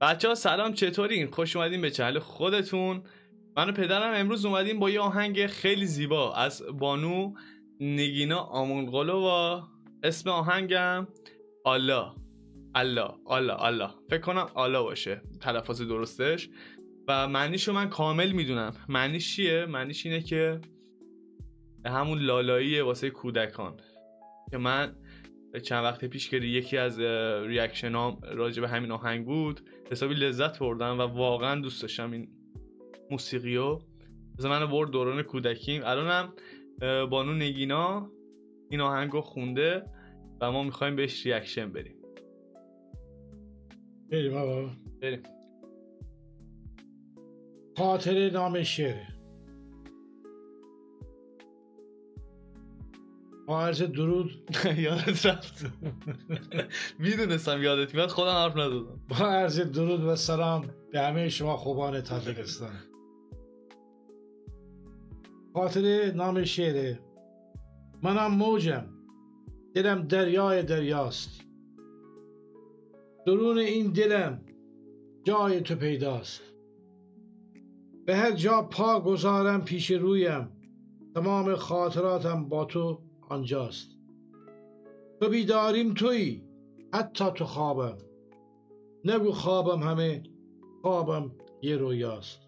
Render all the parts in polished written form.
بچه ها سلام، چطورین؟ خوش اومدین به چنل خودتون. من و پدرم امروز اومدیم با یه آهنگ خیلی زیبا از بانو نگینا آمونقلووا. اسم آهنگم الله الله الله الله، فکر کنم الله باشه تلفظ درستش، و معنیشو من کامل میدونم. معنیش چیه؟ معنیش اینه که همون لالاییه واسه کودکان که من چند وقت پیش که یکی از ریاکشنام راجع به همین آهنگ بود حسابی لذت بردم و واقعا دوست داشتم این موسیقیو. از من برد دوران کودکیم. الانم بانو نگینا این آهنگو خونده و ما میخوایم بهش ریاکشن بریم. بریم آقا بریم. خاطره نام شعره. با عرض درود یادت رفت. میدونستم یادت میاد، خودم حرف ندادم. با عرض درود و سلام به همه شما خوبان تاجیکستان. خاطره نام شعره. منم موجم، دلم دریای دریاست، درون این دلم جای تو پیداست. به هر جا پا گذارم پیش رویم، تمام خاطراتم با تو آنجاست. تو بیداریم تویی، حتی تو خوابم، نگو خوابم همه، خوابم یه رویاست.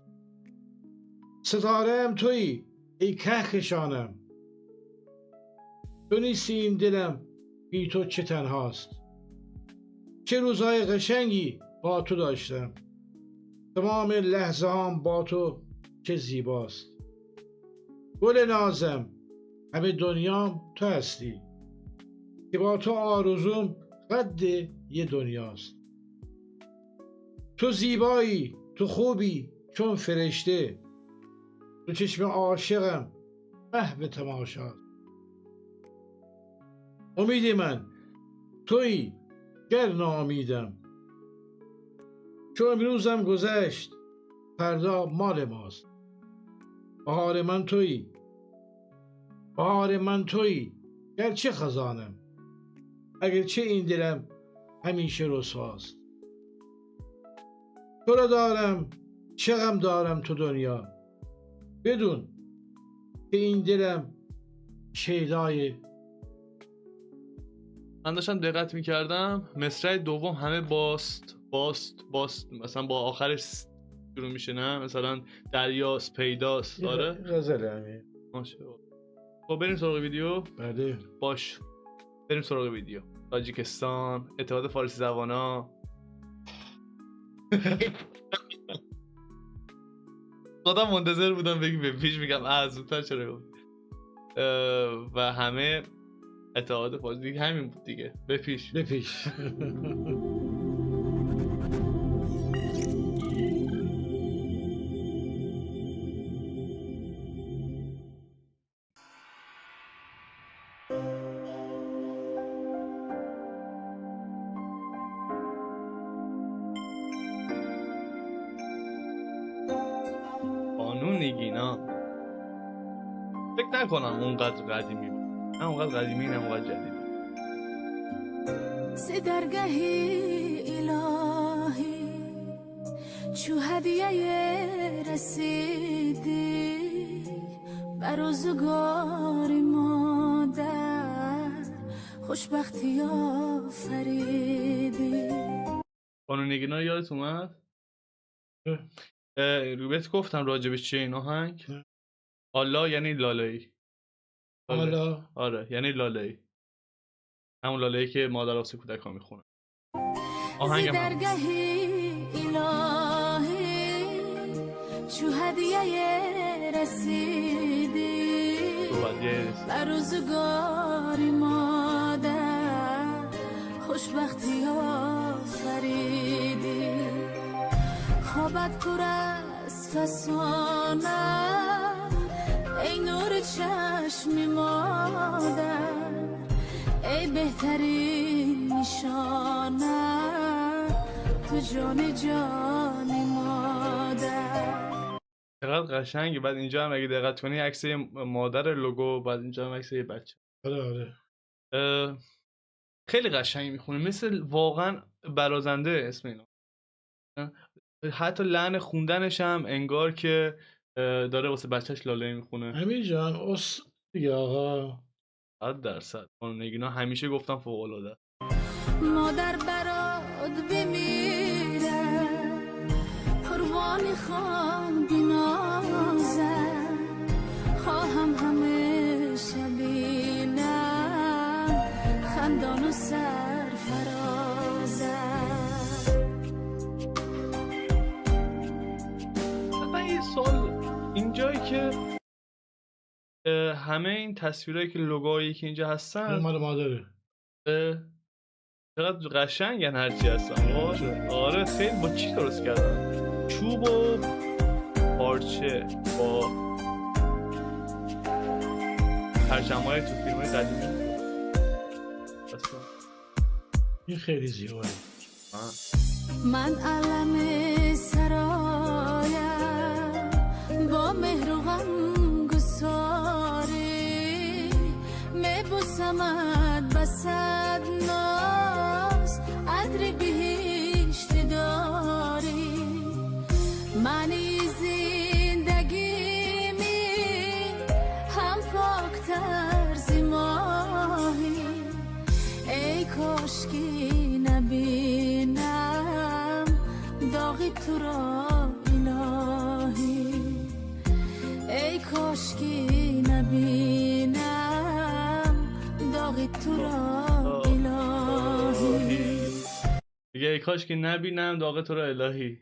ستاره‌ام تویی ای کهکشانم، تو نیستی این دلم بی تو چه تنهاست. چه روزهای قشنگی با تو داشتم، تمام لحظه هم با تو چه زیباست. گل نازم، همه دنیام تو هستی، که با تو آرزوم قد یه دنیاست. تو زیبایی، تو خوبی چون فرشته، تو چشم عاشقم محو تماشاست. امیدی من تویی گر ناامیدم، چون امروزم گذشت فردا مال ماست. بهار من تویی، بهار من تویی گرچه خزانم، اگرچه این دلم همیشه رسواست. تو را دارم چه غم دارم تو دنیا، بدون که این دلم شیدای. من داشتم دقت میکردم مصرع دوم همه باست مثلا با آخرش شروع میشه، نه مثلا دریاست، پیداست. آره غزل همین. ماشه. خب بریم سراغ ویدیو. بله باش بریم سراغ ویدیو. تاجیکستان، اتحاد فارسی زبانا. خودم منتظر بودم بگی به پیش، میگم زودتر چرا گفت. و همه اتحاد فارسی دیگه همین بود دیگه. به پیش به پیش. بانو نگینا فکر نکنم اونقدر قدیمی بود، نه اونقدر قدیمی نه اونقدر جدیدی. ز درگهی الهی چو هدیه رسیدی، بر روزگار مادر خوشبختی آفریدی. بانو نگینا یادت اومد؟ بهت گفتم راجبش چیه این آهنگ؟ الله یعنی لالایی. حالا آره یعنی لالایی، همون لالایی که مادر واسه کودک‌ها میخونه. آهنگم ز درگهی الهی چو هدیه رسیدی، بر روزگاری مادر خوشبختی آفریدی. خوابت پر از فسانه ای نور چشم مادر، ای بهترین نشانه تو جان جان مادر. چقدر قشنگه. بعد اینجا هم اگه دقت کنی عکس مادر لوگو، بعد اینجا هم عکس یه بچه. آره خیلی قشنگ میخونه، مثل واقعا برازنده اسم اینا. حتی لحن خوندنش هم انگار که داره واسه بچهش لاله میخونه. امیر جان اس دیگه آقا. 100%. خانم نگینا همیشه گفتم فوق العاده. مادر برات بمیره قربانی خوام بینازم خواهم همیشه بینم خندان و سرفرازم. من یه سوال اینجایی که همه این تصویرهایی که لوگوهایی که اینجا این هستن مال مادره. چقدر قشنگن هرچی هستن. آره خیلی با چی درست کردن؟ چوب و پارچه با پرچم‌های تو فیلم‌های قدیمی. اصلا این خیلی زیبایی. من علم سرایم با مهر و غم گساری میبوسمت بسد ناز عطر بهشت داری معنی زندگیمی هم پاکتر زی ماهی ای کاشکی نبینم داغی تو را الهی ای کاشکی نبینم داغی تو را الهی. دیگه ای کاش که نبینم داغ تو را الهی.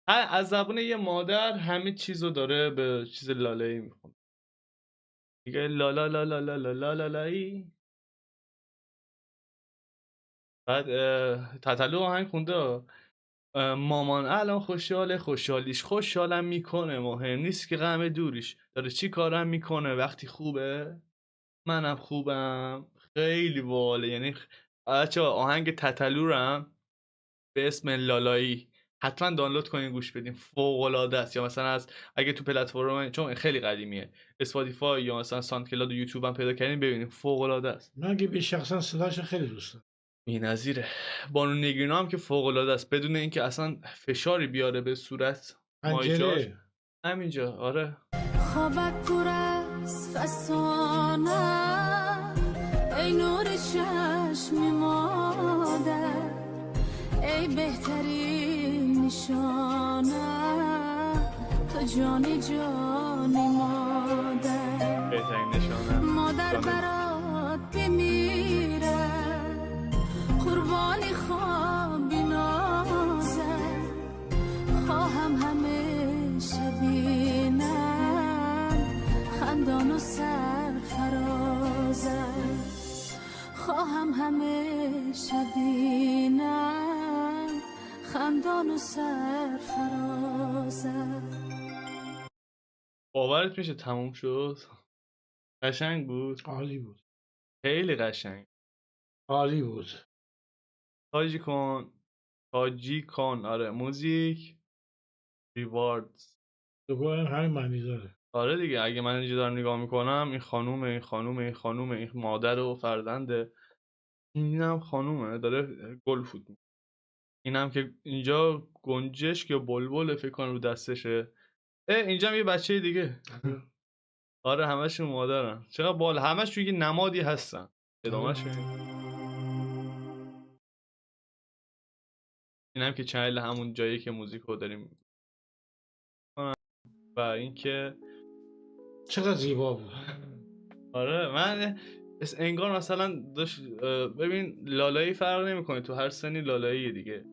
از زبون یه مادر همه چیزو داره به چیز لاله‌ای میخونه. دیگه لالا لالا لالا لالا لایی. بعد تتلو آهنگ خونده مامان الان خوشحاله خوشحالیش خوشحالم میکنه مهم نیست که غم دوریش داره چی کارم میکنه وقتی خوبه منم خوبم. خیلی باله. یعنی بچه‌ها آهنگ تتلو رو هم به اسم لالایی حتما دانلود کنین گوش بدین. فوق العاده است. یا مثلا از اگه تو پلتفرم چون خیلی قدیمیه اسپاتیفای یا مثلا ساند کلاد و یوتیوب هم پیدا کردین ببینین فوق العاده است. من که به شخصا صداش خیلی دوست دارم. بی‌نظیره. بانو نگینا هم که فوق العاده است بدون اینکه اصلا فشاری بیاره به صورت مایجاش پنجره همینجا. آره خوابت پر از فسانه ای نور چشم مادر ای بهترین نشانه تو جانی جانی مادر بهترین نشانه مادر برات بمیره قربانی خواب بینازم خواهم همیشه بینم خندان و سرفرازم خواهم همیشه بینم خندان و سرفرازم. باورت میشه تموم شد؟ قشنگ بود. عالی بود. خیلی قشنگ. عالی بود. تاجی کن. آره موزیک ریواردز. دوباره همین معنی داره. آره دیگه اگه من اینجا دارم نگاه میکنم این خانومه این مادر و فرزنده اینم خانومه داره گل فوت میکنه. اینم که اینجا گنجشک یا بلبل فکر کنم رو دستشه. اینجا هم یه بچه دیگه. آره همشون مادرن. چقدر بال همشون یه نمادی هستن. ادامهش اینم که چنل همون جایی که موزیک رو داریم و اینکه چقدر زیبا بود. آره من انگار مثلا ببین لالایی فرق نمیکنه تو هر سنی لالایی دیگه.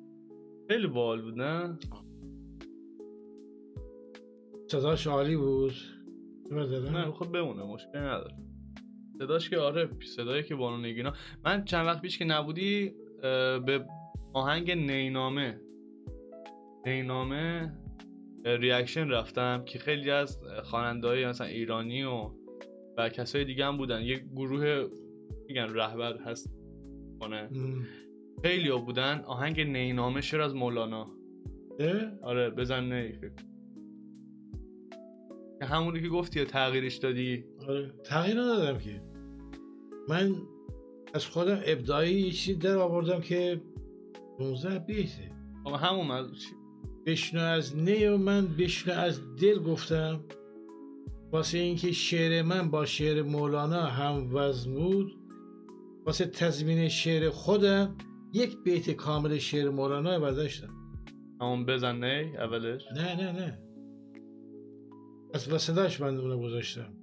خیلی باحال بود نه؟ صداش عالی بود. نه خب بمونه مشکلی نداره. صداش که آره صدایی که بانو نگینا. من چند وقت پیش که نبودی به آهنگ نینامه ریاکشن رفتم که خیلی از خواننده‌های مثلا ایرانی و کسای دیگه هم بودن. یه گروه میگن رهبر هست کنه خیلی ها بودن. آهنگ نینامه شعر از مولانا. آره بزن نی فکر که همونی که گفتی تغییرش دادی. آره تغییر ندادم که من از خودم ابداعی یه چیزی در آوردم که 19 بیته خب همون از چی؟ بشنو از نی و من بشنو از دل گفتم، واسه اینکه شعر من با شعر مولانا هم وزن بود، واسه تضمین شعر خودم یک بیت کامل شعر مولانا برداشتم. همون بزن نی اولش. نه از وسطش من اونو گذاشتم.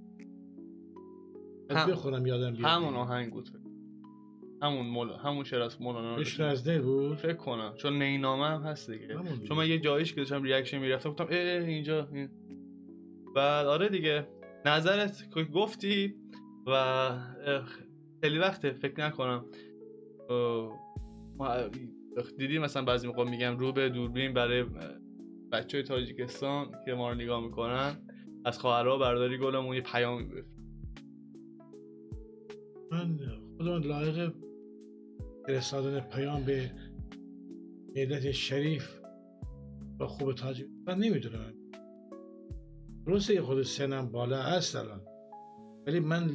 از بخونم یادم بیاد. همون آهنگ بود همون شعر از مولانا بشنو از دل بود فکر کنم، چون نینامه هم هست دیگه. همون دیگه. چون من یه جاییش که داشتم ریاکشن میرفتم گفتم اینجا بعد آره دیگه نظرت که گفتی و خیلی وقته فکر نکنم دیدی مثلا بعضی موقع میگم رو به دوربین برای بچهای تاجیکستان که ما رو نگاه میکنن از خواهرها برداری گلمون یه پیام میبرد. من خودم لایق فرستادن پیام به ملت شریف و خوب تاجیکستان نمیدونم. درسته خود سنم بالا است الان، ولی من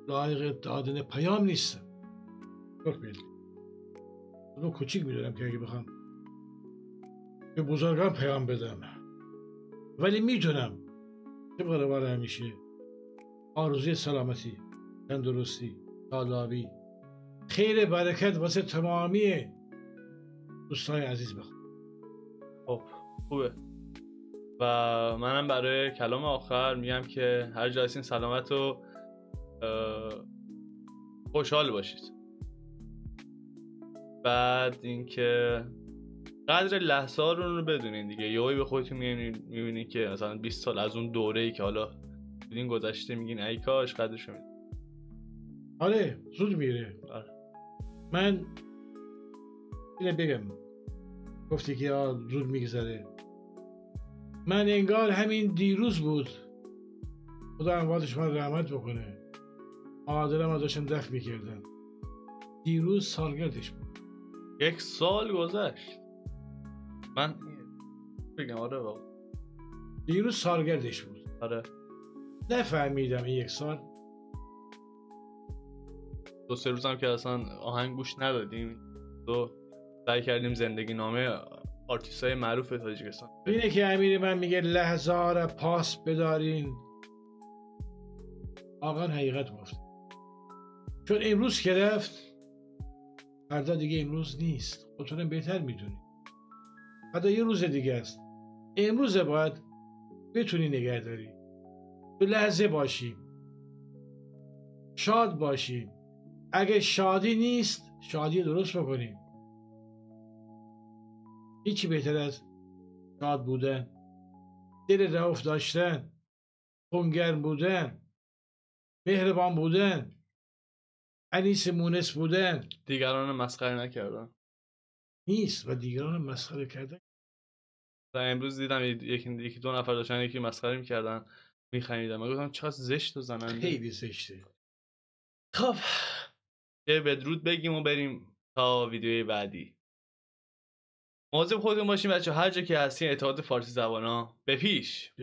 لایق دادن پیام نیستم. çok belli. اونو کوچیک میدونم که اگه بخوام به بزرگان پیام بدم، ولی میدونم طبق روال همیشه آرزوی سلامتی، تندرستی، سالابی، خیر برکت واسه تمامی دوستای عزیز بخوام. خب خوبه و منم برای کلام آخر میگم که هر جا هستین سلامت و خوشحال باشید. بعد اینکه قدر لحظه ها رو بدونین دیگه. یهویی به خودتون میبینین که مثلا 20 سال از اون دوره‌ای که حالا بودین گذشته میگین ای کاش قدرشو میدونم. آره زود میره. آره. من اینه بگم، گفتی که زود میگذره، من انگار همین دیروز بود، خدا امواتش من رحمت بکنه، مادرم رو داشتن دفن میکردن، دیروز سالگردش بود. 1 سال گذشت. من بگم آره واقعا دیروز سالگردش بود. آره نفهمیدم این 1 سال. 2-3 روزم که اصلا آهنگ گوش ندادیم تو سعی کردیم زندگی نامه آرتیستای معروف تاجیکستان. اینه که امیر من میگه لحظه ها را پاس بدارین. آقا حقیقت گفت، چون امروز که رفت فردا دیگه امروز نیست. خودتونم بهتر میدونی، فردا یه روز دیگه است. امروز باید بتونی نگه داری، تو لحظه باشی، شاد باشی. اگه شادی نیست شادی درست بکنی. هیچی بهتر از شاد بودن، دل رئوف داشتن، خونگرم بودن، مهربان بودن، انیس مونس بودن، دیگران مسخره نکردن نیست و دیگران مسخره کردن. و امروز دیدم یکی 2 نفر داشتن یکی مسخره میکردن میخندیدم. من گفتم چقدر زشت و زننده. خیلی زشته. خب یه بدرود بگیم و بریم تا ویدیوی بعدی. مواظب خودتون باشین بچه. هر جا که هستین اتحاد فارسی زبانا به پیش.